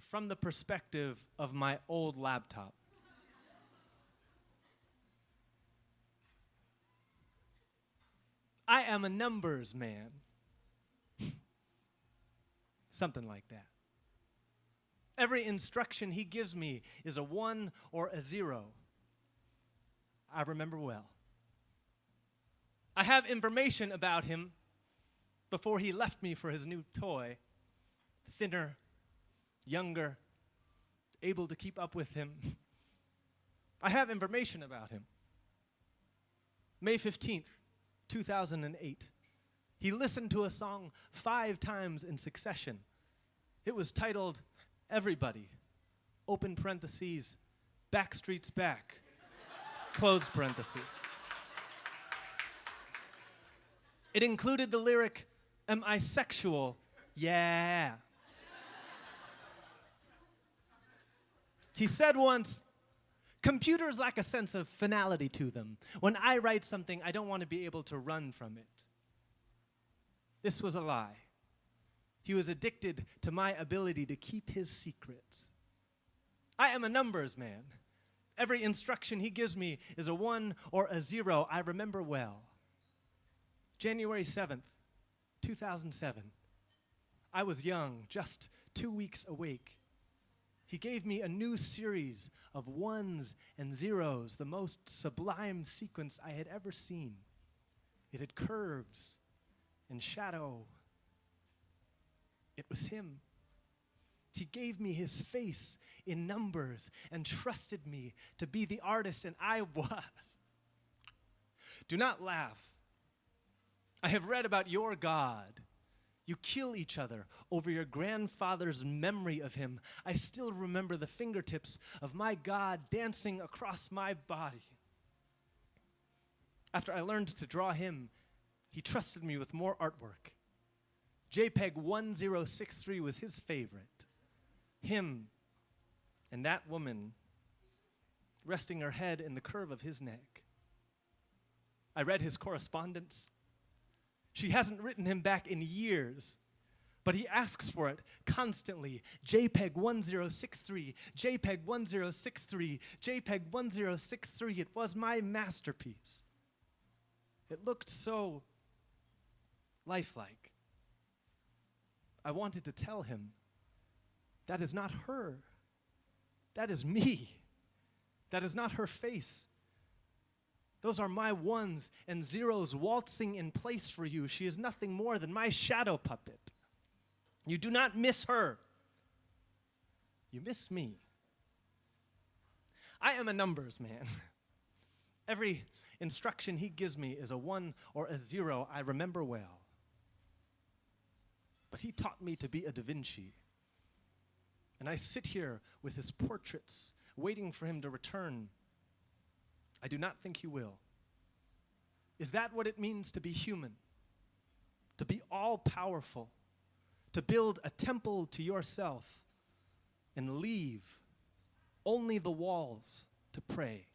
from the perspective of my old laptop. I am a numbers man. Something like that. Every instruction he gives me is a 1 or a 0. I remember well. I have information about him before he left me for his new toy. Thinner, younger, able to keep up with him. I have information about him. May 15th, 2008. He listened to a song 5 times in succession. It was titled, Everybody, open parentheses, Backstreet's Back, close parentheses. It included the lyric, am I sexual? Yeah. He said once, computers lack a sense of finality to them. When I write something, I don't want to be able to run from it. This was a lie. He was addicted to my ability to keep his secrets. I am a numbers man. Every instruction he gives me is a 1 or a 0. I remember well. January 7th, 2007. I was young, just 2 weeks awake. He gave me a new series of 1s and 0s, the most sublime sequence I had ever seen. It had curves and shadow. It was him. He gave me his face in numbers and trusted me to be the artist, and I was. Do not laugh. I have read about your God. You kill each other over your grandfather's memory of him. I still remember the fingertips of my God dancing across my body. After I learned to draw him, he trusted me with more artwork. JPEG 1063 was his favorite. Him and that woman resting her head in the curve of his neck. I read his correspondence. She hasn't written him back in years, but he asks for it constantly. JPEG 1063, JPEG 1063, JPEG 1063. It was my masterpiece. It looked so lifelike. I wanted to tell him, that is not her. That is me. That is not her face. Those are my 1s and 0s waltzing in place for you. She is nothing more than my shadow puppet. You do not miss her. You miss me. I am a numbers man. Every instruction he gives me is a 1 or a 0. I remember well. But he taught me to be a Da Vinci. And I sit here with his portraits, waiting for him to return. I do not think he will. Is that what it means to be human? To be all-powerful? To build a temple to yourself and leave only the walls to pray?